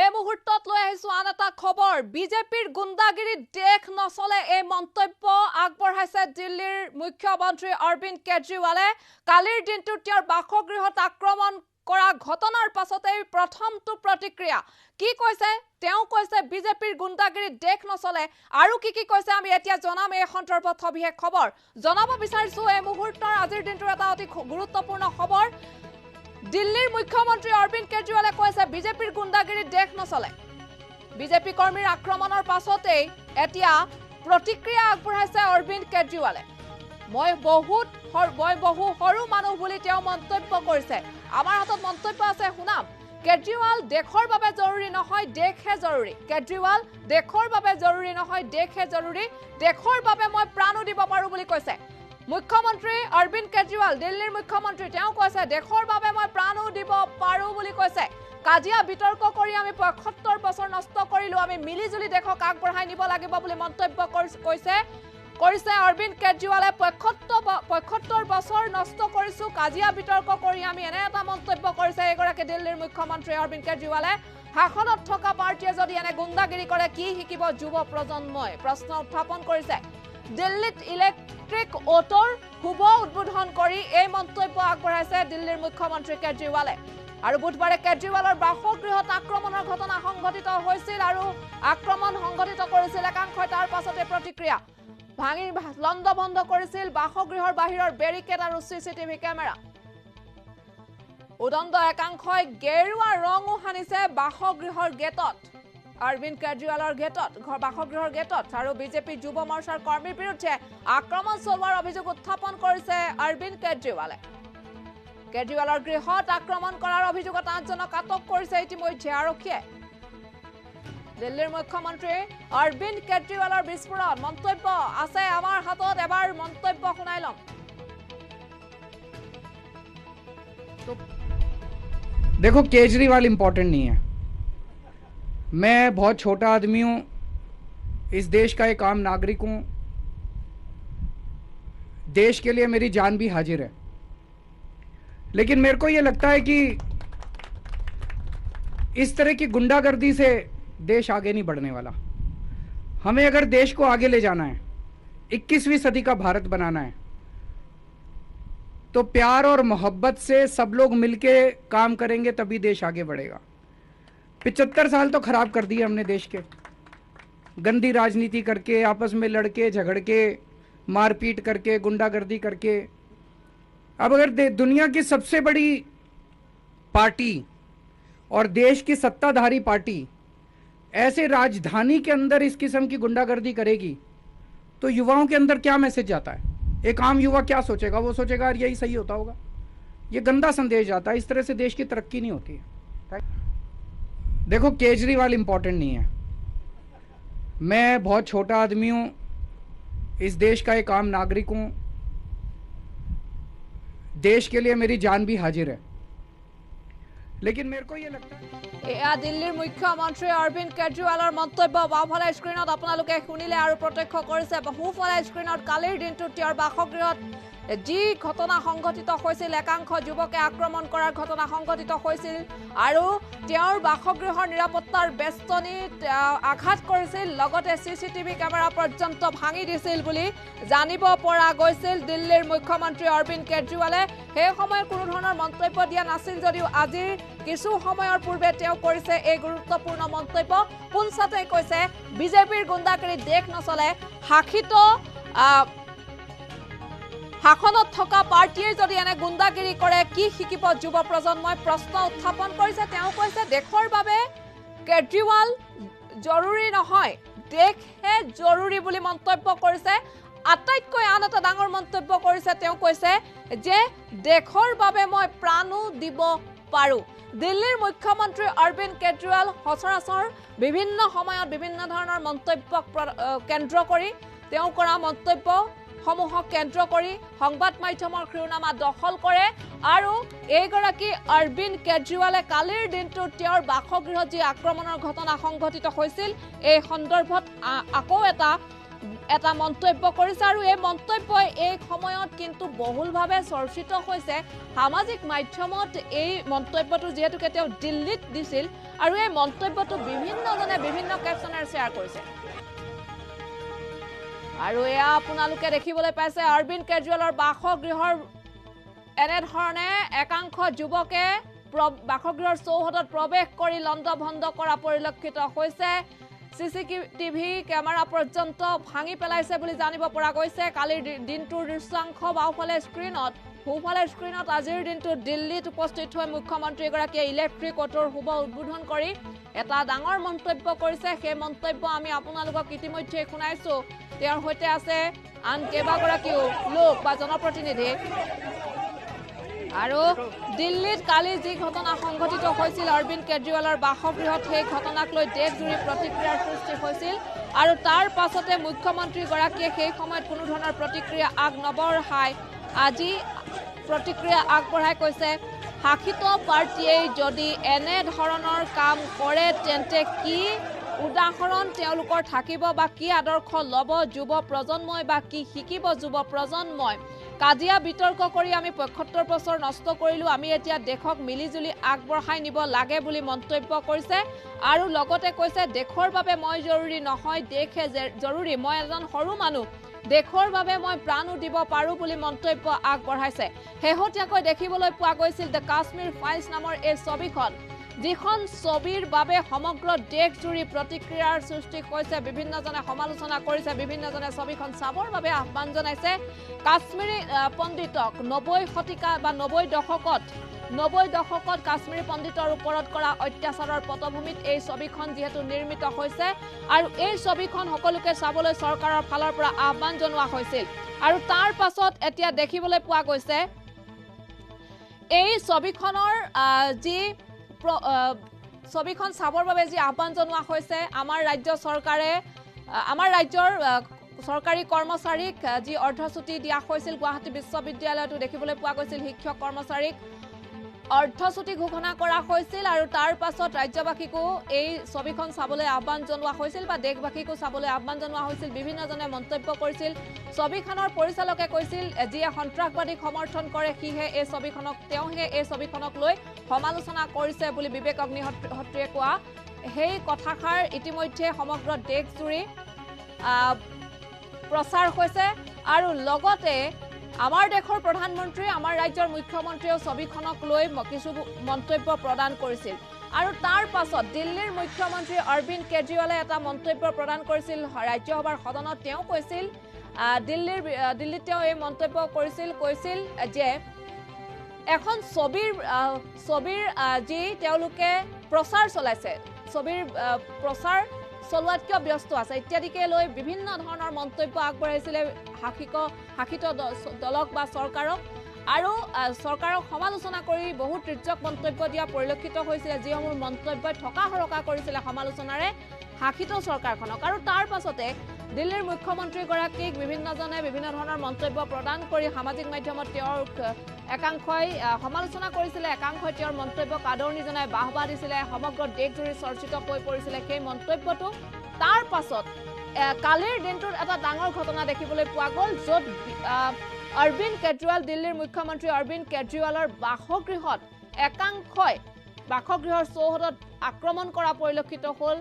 এই মুহূৰ্তত লৈ আহিছো আন এটা খবৰ বিজেপিৰ গুণ্ডাগিৰি দেশ নচলে এই মন্তব্য আগবঢ়াইছে দিল্লীৰ মুখ্যমন্ত্ৰী অৰবিন্দ কেজৰিৱালে কালিৰ দিনটো তেওঁৰ বাসগৃহত আক্ৰমণ কৰা ঘটনাৰ পাছতে প্ৰথমটো প্ৰতিক্ৰিয়া কি কৈছে তেওঁ কৈছে বিজেপিৰ গুণ্ডাগিৰি দেশ নচলে আৰু কি কৈছে আমি এতিয়া জনাম এই সন্দৰ্ভত সবিশেষ খবৰ জনাব বিচাৰিছো এই মুহূৰ্তৰ আজিৰ দিনটোৰ এটা অতি গুৰুত্বপূৰ্ণ খবৰ দিল্লীৰ মুখ্যমন্ত্ৰী অৰবিন্দ কেজৰিৱালে কৈছে বিজেপিৰ গুণ্ডাগিৰি দেশ নচলে বিজেপি কৰ্মীৰ আক্ৰমণৰ পাছতে এতিয়া প্ৰতিক্ৰিয়া আগবঢ়াইছে অৰবিন্দ কেজৰিৱালে মই বহু সৰু মানুহ বুলি তেওঁ মন্তব্য কৰিছে আমাৰ হাতত মন্তব্য আছে শুনাম কেজৰিৱাল দেশৰ বাবে জৰুৰী নহয় দেশহে জৰুৰী কেজৰিৱাল দেশৰ বাবে জৰুৰী নহয় দেশহে জৰুৰী দেশৰ বাবে মই প্ৰাণো দিব পাৰো বুলি কৈছে মুখ্যমন্ত্ৰী অৰবিন্দ কেজৰিৱাল দিল্লীৰ মুখ্যমন্ত্ৰী তেওঁ কৈছে দেশৰ বাবে মই প্ৰাণো দিব পাৰো বুলি কৈছে কাজিয়া বিতৰ্ক কৰি আমি ৭৫ বছৰ নষ্ট কৰিলো আমি মিলিজুলি দেশক আগবঢ়াই নিব লাগিব বুলি মন্তব্য কৰিছে অৰবিন্দ কেজৰিৱালে ৭৫ বছৰ নষ্ট কৰিছো কাজিয়া বিতৰ্ক কৰি আমি এনে এটা মন্তব্য কৰিছে এগৰাকী দিল্লীৰ মুখ্যমন্ত্ৰী অৰবিন্দ কেজৰিৱালে শাসনত থকা পাৰ্টিয়ে যদি এনে গুণ্ডাগিৰি কৰে কি শিকিব যুৱ প্ৰজন্মই প্ৰশ্ন উত্থাপন কৰিছে দিল্লীত ইলেক্ট্ৰিক অটোৰ শুভ উদ্বোধন কৰি এই মন্তব্য আগবঢ়াইছে দিল্লীৰ মুখ্যমন্ত্ৰী কেজৰিৱালে আৰু বুধবাৰে কেজৰিৱালৰ বাসগৃহত আক্ৰমণৰ ঘটনা সংঘটিত হৈছিল আৰু আক্ৰমণ সংঘটিত কৰিছিল একাংশই তাৰ পাছতে প্ৰতিক্ৰিয়া ভাঙি লণ্ডভণ্ড কৰিছিল বাসগৃহৰ বাহিৰৰ বেৰিকেড আৰু চিচিটিভি কেমেৰা উদণ্ড একাংশই গেৰুৱা ৰঙো সানিছে বাসগৃহৰ গেটত অৰবিন্দ কেজৰিৱালৰ বাসগৃহৰ গেটত আৰু বিজেপি যুৱ মৰ্চাৰ কৰ্মীৰ বিৰুদ্ধে আক্ৰমণ চলোৱাৰ অভিযোগ উত্থাপন কৰিছে অৰবিন্দ কেজৰিৱালৰ গৃহত আক্ৰমণ কৰাৰ অভিযোগত ৮জনক আটক কৰিছে ইতিমধ্যে আৰক্ষীয়ে দিল্লীৰ মুখ্যমন্ত্ৰী অৰবিন্দ কেজৰিৱালৰ বিস্ফোৰণ মন্তব্য আছে আমাৰ হাতত এবাৰ মন্তব্য শুনাই লম देखो केजरीवाल इंपॉर्टेंट नहीं है मैं बहुत छोटा आदमी हूं इस देश का एक आम नागरिक हूं देश के लिए मेरी जान भी हाजिर है लेकिन मेरे को ये लगता है कि इस तरह की गुंडागर्दी से देश आगे नहीं बढ़ने वाला हमें अगर देश को आगे ले जाना है 21वीं सदी का भारत बनाना है तो प्यार और मोहब्बत से सब लोग मिलके काम करेंगे तभी देश आगे बढ़ेगा 75 साल तो खराब कर दिए हमने देश के गंदी राजनीति करके आपस में लड़के झगड़ के मारपीट करके गुंडागर्दी करके अब अगर दुनिया की सबसे बड़ी पार्टी और देश की सत्ताधारी पार्टी ऐसे राजधानी के अंदर इस किस्म की गुंडागर्दी करेगी तो युवाओं के अंदर क्या मैसेज जाता है एक आम युवा क्या सोचेगा वो सोचेगा यार यही सही होता होगा ये गंदा संदेश जाता है इस तरह से देश की तरक्की नहीं होती है देखो केजरीवाल इंपॉर्टेंट नहीं है मैं बहुत छोटा आदमी हूं इस देश का एक आम नागरिक हूं देश के लिए मेरी जान भी हाजिर है लेकिन मेरे को ये लगता है एया दिल्लीर मुख्यमंत्री अरविंद केजरीवाলৰ মন্তব্য বাওফালে স্ক্ৰিনত আপোনালোকে শুনিলে আৰু প্ৰত্যক্ষ কৰিছে বহুফালে স্ক্ৰিনত কালিৰ দিনটো তেওঁৰ বাসগৃহত যি ঘটনা সংঘটিত হৈছিল একাংশ যুৱকে আক্ৰমণ কৰাৰ ঘটনা সংঘটিত হৈছিল আৰু তেওঁৰ বাসগৃহৰ নিৰাপত্তাৰ বেষ্টনীত আঘাত কৰিছিল লগতে চিচিটিভি কেমেৰা পৰ্যন্ত ভাঙি দিছিল বুলি জানিব পৰা গৈছিল দিল্লীৰ মুখ্যমন্ত্ৰী অৰবিন্দ কেজৰিৱালে সেই সময়ত কোনো ধৰণৰ মন্তব্য দিয়া নাছিল যদিও আজিৰ কিছু সময়ৰ পূৰ্বে তেওঁ কৰিছে এই গুৰুত্বপূৰ্ণ মন্তব্য পুনচাতে কৈছে বিজেপিৰ গুণ্ডাগিৰি দেশ নচলে শাসনত থকা পাৰ্টিয়ে যদি এনে গুণ্ডাগিৰি কৰে কি শিকিব যুৱ প্ৰজন্মই প্ৰশ্ন উত্থাপন কৰিছে তেওঁ কৈছে দেশৰ বাবে কেজৰিৱাল জৰুৰী নহয় দেশহে জৰুৰী বুলি মন্তব্য কৰিছে আটাইতকৈ আন এটা ডাঙৰ মন্তব্য কৰিছে তেওঁ কৈছে যে দেশৰ বাবে মই প্ৰাণো দিব পাৰো দিল্লীৰ মুখ্যমন্ত্ৰী অৰবিন্দ কেজৰিৱাল সচৰাচৰ বিভিন্ন সময়ত বিভিন্ন ধৰণৰ মন্তব্যক কেন্দ্ৰ কৰি তেওঁ কৰা মন্তব্য সমূহক কেন্দ্ৰ কৰি সংবাদ মাধ্যমৰ শিৰোনামা দখল কৰে আৰু এইগৰাকী অৰবিন্দ কেজৰিৱালে কালিৰ দিনটো তেওঁৰ বাসগৃহত যি আক্ৰমণৰ ঘটনা সংঘটিত হৈছিল এই সন্দৰ্ভত আকৌ এটা এটা মন্তব্য কৰিছে আৰু এই মন্তব্যই এই সময়ত কিন্তু বহুলভাৱে চৰ্চিত হৈছে সামাজিক মাধ্যমত। এই মন্তব্যটো যেহেতুকে তেওঁ দিল্লীত দিছিল আৰু এই মন্তব্যটো বিভিন্নজনে বিভিন্ন কেপশ্যনেৰে শ্বেয়াৰ কৰিছে। আৰু এয়া আপোনালোকে দেখিবলৈ পাইছে অৰবিন্দ কেজৰিৱালৰ বাসগৃহৰ এনেধৰণে একাংশ যুৱকে বাসগৃহৰ চৌহদত প্ৰৱেশ কৰি লণ্ডভণ্ড কৰা পৰিলক্ষিত হৈছে। CCTV কেমেৰা পৰ্যন্ত ভাঙি পেলাইছে বুলি জানিব পৰা গৈছে। কালিৰ দিনটোৰ দৃশ্যাংশ বাওঁফালে স্ক্ৰীণত, সোঁফালে স্ক্ৰীণত আজিৰ দিনটোত দিল্লীত উপস্থিত হৈ মুখ্যমন্ত্ৰীগৰাকীয়ে ইলেক্ট্ৰিক অটোৰ শুভ উদ্বোধন কৰি এটা ডাঙৰ মন্তব্য কৰিছে। সেই মন্তব্য আমি আপোনালোকক ইতিমধ্যে শুনাইছো। তেওঁৰ সৈতে আছে আন কেইবাগৰাকীও লোক বা জনপ্ৰতিনিধি। আৰু দিল্লীত কালি যি ঘটনা সংঘটিত হৈছিল অৰবিন্দ কেজৰিৱালৰ বাসগৃহত, সেই ঘটনাক লৈ দেশজুৰি প্ৰতিক্ৰিয়াৰ সৃষ্টি হৈছিল। আৰু তাৰ পাছতে মুখ্যমন্ত্ৰীগৰাকীয়ে সেই সময়ত কোনো ধৰণৰ প্ৰতিক্ৰিয়া আগ নবঢ়াই আজি প্ৰতিক্ৰিয়া আগবঢ়াই কৈছে শাসিত পাৰ্টীয়ে যদি এনে ধৰণৰ কাম কৰে তেন্তে কি উদাহৰণ তেওঁলোকৰ থাকিব বা কি আদৰ্শ ল'ব যুৱ প্ৰজন্মই বা কি শিকিব যুৱ প্ৰজন্মই। কাজিয়া বিতৰ্ক কৰি আমি ৭৫ বছৰ নষ্ট কৰিলোঁ, আমি এতিয়া দেশক মিলিজুলি আগবঢ়াই নিব লাগে বুলি মন্তব্য কৰিছে। আৰু লগতে কৈছে দেশৰ বাবে মই জৰুৰী নহয়, দেশহে জৰুৰী, মই এজন সৰু মানুহ, দেশৰ বাবে মই প্ৰাণো দিব পাৰোঁ বুলি মন্তব্য আগবঢ়াইছে। শেহতীয়াকৈ দেখিবলৈ পোৱা গৈছিল দ্য কাশ্মীৰ ফাইলছ নামৰ এই ছবিখন, যিখন ছবিৰ বাবে সমগ্ৰ দেশজুৰি প্ৰতিক্ৰিয়াৰ সৃষ্টি হৈছে। বিভিন্নজনে সমালোচনা কৰিছে, বিভিন্নজনে ছবিখন চাবৰ বাবে আহ্বান জনাইছে। কাশ্মীৰী পণ্ডিতক ৯০ শতিকা বা ৯০ দশকত কাশ্মীৰী পণ্ডিতৰ ওপৰত কৰা অত্যাচাৰৰ পটভূমিত এই ছবিখন যিহেতু নিৰ্মিত হৈছে আৰু এই ছবিখন সকলোকে চাবলৈ চৰকাৰৰ ফালৰ পৰা আহ্বান জনোৱা হৈছিল। আৰু তাৰ পাছত এতিয়া দেখিবলৈ পোৱা গৈছে এই ছবিখনৰ যি ছবিখন চাবৰ বাবে যি আহ্বান জনোৱা হৈছে, আমাৰ ৰাজ্যৰ চৰকাৰী কৰ্মচাৰীক যি অৰ্ধছুটি দিয়া হৈছিল, গুৱাহাটী বিশ্ববিদ্যালয়তো দেখিবলৈ পোৱা গৈছিল শিক্ষক কৰ্মচাৰীক অৰ্ধছুটি ঘোষণা কৰা হৈছিল। আৰু তাৰ পাছত ৰাজ্যবাসীকো এই ছবিখন চাবলৈ আহ্বান জনোৱা হৈছিল বা দেশবাসীকো চাবলৈ আহ্বান জনোৱা হৈছিল। বিভিন্নজনে মন্তব্য কৰিছিল। ছবিখনৰ পৰিচালকে কৈছিল যিয়ে সন্ত্ৰাসবাদীক সমৰ্থন কৰে তেওঁহে এই ছবিখনক লৈ সমালোচনা কৰিছে বুলি বিবেক অগ্নিহোত্ৰীয়ে কোৱা সেই কথাষাৰ ইতিমধ্যে সমগ্ৰ দেশজুৰি প্ৰচাৰ হৈছে। আৰু লগতে আমাৰ দেশৰ প্ৰধানমন্ত্ৰী, আমাৰ ৰাজ্যৰ মুখ্যমন্ত্ৰীয়েও ছবিখনক লৈ কিছু মন্তব্য প্ৰদান কৰিছিল। আৰু তাৰ পাছত দিল্লীৰ মুখ্যমন্ত্ৰী অৰবিন্দ কেজৰিৱালে এটা মন্তব্য প্ৰদান কৰিছিল ৰাজ্যসভাৰ সদনত। তেওঁ কৈছিল দিল্লীত তেওঁ এই মন্তব্য কৈছিল যে এখন ছবিৰ যি তেওঁলোকে প্ৰচাৰ চলাইছে, ছবিৰ প্ৰচাৰ চলোৱাত কিয় ব্যস্ত আছে ইত্যাদিকে লৈ বিভিন্ন ধৰণৰ মন্তব্য আগবঢ়াইছিলে শাসিত দলক বা চৰকাৰক। আৰু চৰকাৰক সমালোচনা কৰি বহু তীৰ্যক মন্তব্য দিয়া পৰিলক্ষিত হৈছিলে, যিসমূহ মন্তব্যই থকা হৰকা কৰিছিলে সমালোচনাৰে শাসিত চৰকাৰখনক। আৰু তাৰ পাছতে দিল্লীৰ মুখ্যমন্ত্ৰীগৰাকীক বিভিন্নজনে বিভিন্ন ধৰণৰ মন্তব্য প্ৰদান কৰি সামাজিক মাধ্যমত তেওঁক একাংশই সমালোচনা কৰিছিলে, একাংশই তেওঁৰ মন্তব্যক আদৰণি জনাই বাহবা দিছিলে। সমগ্ৰ দেশজুৰি চৰ্চিত হৈ পৰিছিলে সেই মন্তব্যটো। তাৰ পাছত কালিৰ দিনটোত এটা ডাঙৰ ঘটনা দেখিবলৈ পোৱা গ'ল, য'ত অৰবিন্দ কেজৰিৱাল, দিল্লীৰ মুখ্যমন্ত্ৰী অৰবিন্দ কেজৰিৱালৰ বাসগৃহত একাংশই বাসগৃহৰ চৌহদত আক্ৰমণ কৰা পৰিলক্ষিত হ'ল।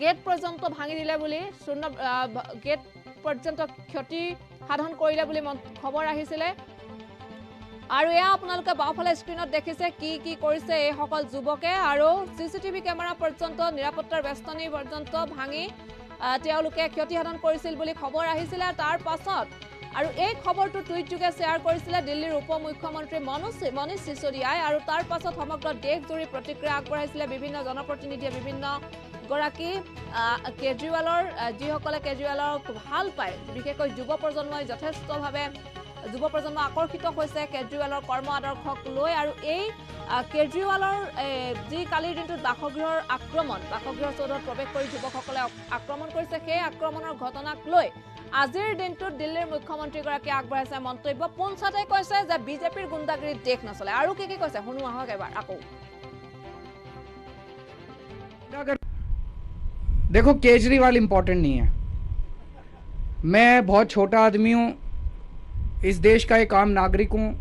গেট পৰ্যন্ত ভাঙি দিলে বুলি গেট পৰ্যন্ত ক্ষতি সাধন কৰিলে বুলি খবৰ আহিছিলে। আৰু এয়া আপোনালোকে বাওঁফালে স্ক্ৰীণত দেখিছে কি কৰিছে এইসকল যুৱকে। আৰু CCTV কেমেৰা পৰ্যন্ত, নিৰাপত্তাৰ বেষ্টনী পৰ্যন্ত ভাঙি তেওঁলোকে ক্ষতি সাধন কৰিছিল বুলি খবৰ আহিছিলে। তাৰ পাছত আৰু এই খবৰটো টুইটযোগে শ্বেয়াৰ কৰিছিলে দিল্লীৰ উপ মুখ্যমন্ত্ৰী মনীষ সিসোদিয়াই। আৰু তাৰ পাছত সমগ্ৰ দেশজুৰি প্ৰতিক্ৰিয়া আগবঢ়াইছিলে বিভিন্ন জনপ্ৰতিনিধিয়ে, বিভিন্ন গৰাকী কেজৰিৱালৰ, যিসকলে কেজৰিৱালক ভাল পায়, বিশেষকৈ যুৱ প্ৰজন্মই যথেষ্টভাৱে আকৰ্ষিত হৈছে কেজৰিৱালৰ কৰ্ম আদৰ্শক লৈ। আৰু এই কেজৰিৱালৰ যি কালিৰ দিনটোত বাসগৃহৰ চৌহদত প্ৰৱেশ কৰি যুৱকসকলে আক্ৰমণ কৰিছে, সেই আক্ৰমণৰ ঘটনাক লৈ আজিৰ দিনটোত দিল্লীৰ মুখ্যমন্ত্ৰীগৰাকীয়ে আগবঢ়াইছে মন্তব্য। পোনছাতে কৈছে যে বিজেপিৰ গুণ্ডাগিৰিত দেশ নচলে। আৰু কি কৈছে শুনো আহক এবাৰ আকৌ। देखो केजरीवाल इंपॉर्टेंट नहीं है, मैं बहुत छोटा आदमी हूँ, इस देश का एक आम नागरिक हूँ।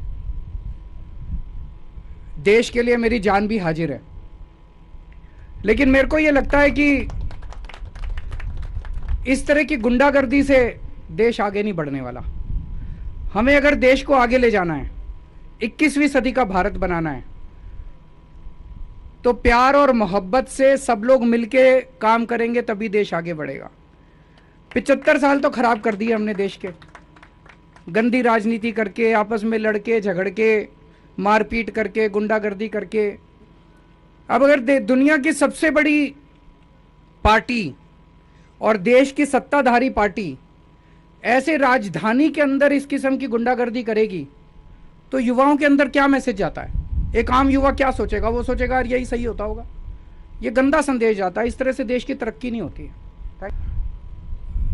देश के लिए मेरी जान भी हाजिर है, लेकिन मेरे को ये लगता है कि इस तरह की गुंडागर्दी से देश आगे नहीं बढ़ने वाला। हमें अगर देश को आगे ले जाना है, 21वीं सदी का भारत बनाना है, तो प्यार और मोहब्बत से सब लोग मिलके काम करेंगे तभी देश आगे बढ़ेगा। 75 साल तो खराब कर दिए हमने देश के, गंदी राजनीति करके, आपस में लड़के झगड़ के, मारपीट करके, गुंडागर्दी करके। अब अगर दुनिया की सबसे बड़ी पार्टी और देश की सत्ताधारी पार्टी ऐसे राजधानी के अंदर इस किस्म की गुंडागर्दी करेगी, तो युवाओं के अंदर क्या मैसेज जाता है? एक आम युवा क्या सोचेगा? वो सोचेगा यार यही सही होता होगा। ये गंदा संदेश जाता है। इस तरह से देश की तरक्की नहीं होती है।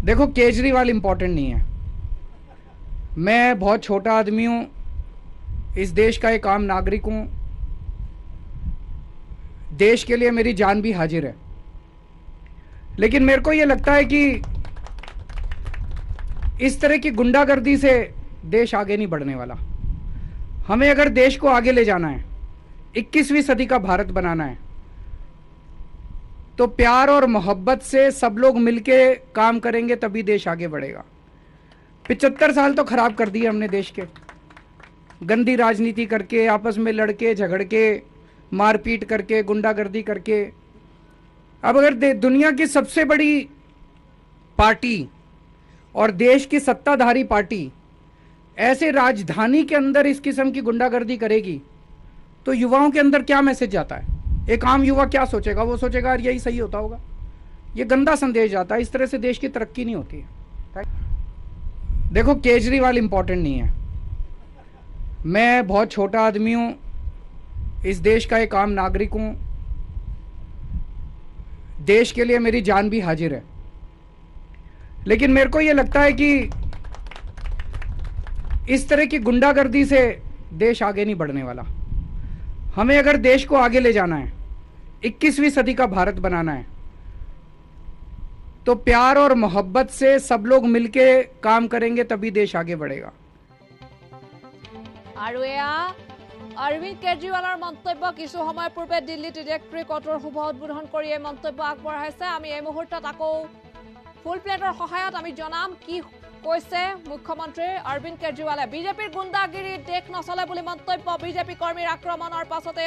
देखो, केजरीवाल इंपॉर्टेंट नहीं है। मैं बहुत छोटा आदमी हूँ, इस देश का एक आम नागरिक हूँ। देश के लिए मेरी जान भी हाजिर है, लेकिन मेरे को ये लगता है कि इस तरह की गुंडागर्दी से देश आगे नहीं बढ़ने वाला। हमें अगर देश को आगे ले जाना है, 21वीं सदी का भारत बनाना है, तो प्यार और मोहब्बत से सब लोग मिलके काम करेंगे तभी देश आगे बढ़ेगा। 75 साल तो खराब कर दिए हमने देश के, गंदी राजनीति करके, आपस में लड़के झगड़ के, मारपीट करके, गुंडागर्दी करके। अब अगर दुनिया की सबसे बड़ी पार्टी और देश की सत्ताधारी पार्टी ऐसे राजधानी के अंदर इस किस्म की गुंडागर्दी करेगी, तो युवाओं के अंदर क्या मैसेज जाता है? एक आम युवा क्या सोचेगा? वो सोचेगा यार यही सही होता होगा। ये गंदा संदेश जाता है। इस तरह से देश की तरक्की नहीं होती है। देखो, केजरीवाल इंपॉर्टेंट नहीं है। मैं बहुत छोटा आदमी हूँ, इस देश का एक आम नागरिक हूँ। देश के लिए मेरी जान भी हाजिर है, लेकिन मेरे को ये लगता है कि इस तरह की गुंडागर्दी से देश आगे नहीं बढ़ने वाला। हमें अगर देश को आगे ले जाना है, 21वीं सदी का भारत बनाना है, तो प्यार और मोहब्बत से सब लोग मिलके काम करेंगे तभी देश आगे बढ़ेगा। अरविंद केजरीवाলৰ মন্তব্য কিছু সময় পূৰ্বে দিল্লীত ইলেক্ট্ৰিক অটোৰ শুভ উদ্বোধন কৰি এই মন্তব্য আগবঢ়াইছে। আমি এই মুহূৰ্তত আকৌ ফুল প্লেটৰ সহায়ত আমি জনাম কি কৈছে মুখ্যমন্ত্ৰী অৰবিন্দ কেজৰিৱালে। বিজেপিৰ গুণ্ডাগিৰি দেশ নচলে বুলি মন্তব্য। বিজেপি কৰ্মীৰ আক্ৰমণৰ পাছতে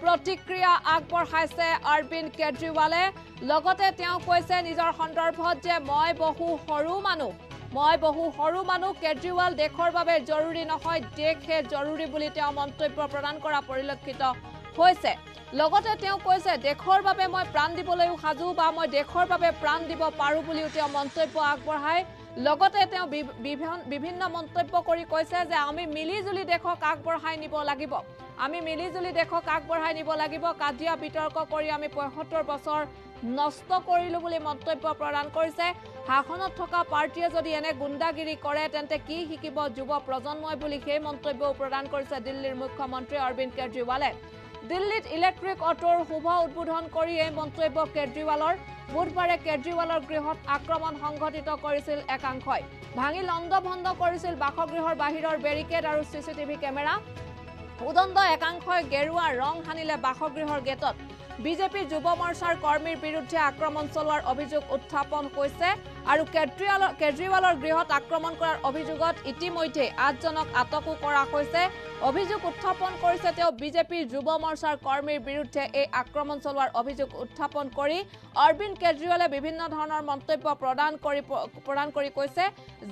প্ৰতিক্ৰিয়া আগবঢ়াইছে অৰবিন্দ কেজৰিৱালে। লগতে তেওঁ কৈছে নিজৰ সন্দৰ্ভত যে মই বহু সৰু মানুহ, কেজৰিৱাল দেশৰ বাবে জৰুৰী নহয়, দেশহে জৰুৰী বুলি তেওঁ মন্তব্য প্ৰদান কৰা পৰিলক্ষিত হৈছে। লগতে তেওঁ কৈছে দেশৰ বাবে মই প্ৰাণ দিবলৈও সাজু বা মই দেশৰ বাবে প্ৰাণ দিব পাৰোঁ বুলিও তেওঁ মন্তব্য আগবঢ়ায়। লগতে তেওঁ বিভিন্ন মন্তব্য কৰি কৈছে যে আমি মিলিজুলি দেশক আগবঢ়াই নিব লাগিব। কাজিয়া বিতৰ্ক কৰি আমি ৭৫ বছৰ নষ্ট কৰিলো বুলি মন্তব্য প্ৰদান কৰিছে। শাসনত থকা পাৰ্টিয়ে যদি এনে গুণ্ডাগিৰি কৰে তেন্তে কি শিকিব যুৱ প্ৰজন্মই বুলি সেই মন্তব্যও প্ৰদান কৰিছে দিল্লীৰ মুখ্যমন্ত্ৰী অৰবিন্দ কেজৰিৱালে। দিল্লীত ইলেক্ট্ৰিক অটোৰ শুভ উদ্বোধন কৰি এই মন্তব্য কেজৰিৱালৰ। বুধবাৰে কেজৰিৱালৰ গৃহত আক্ৰমণ সংঘটিত কৰিছিল একাংশই। ভাঙি লণ্ডভণ্ড কৰিছিল বাসগৃহৰ বাহিৰৰ বেৰিকেড আৰু চিচিটিভি কেমেৰা। উদণ্ড একাংশই গেৰুৱা ৰং সানিলে বাসগৃহৰ গেটত। বিজেপি যুৱ মৰ্চাৰ কৰ্মীৰ বিৰুদ্ধে আক্ৰমণ চলোৱাৰ অভিযোগ উত্থাপন হৈছে আৰু কেজৰিৱালৰ গৃহত আক্ৰমণ কৰাৰ অভিযোগত ইতিমধ্যে ৮জনক আটকো কৰা হৈছে। অভিযোগ উত্থাপন কৰিছে তেওঁ বিজেপিৰ যুৱ মৰ্চাৰ কৰ্মীৰ বিৰুদ্ধে এই আক্ৰমণ চলোৱাৰ অভিযোগ উত্থাপন কৰি অৰবিন্দ কেজৰিৱালে বিভিন্ন ধৰণৰ মন্তব্য প্ৰদান কৰি কৈছে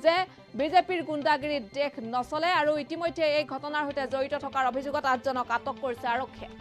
যে বিজেপিৰ গুণ্ডাগিৰিত দেশ নচলে আৰু ইতিমধ্যে এই ঘটনাৰ সৈতে জড়িত থকাৰ অভিযোগত ৮জনক আটক কৰিছে আৰক্ষীয়ে।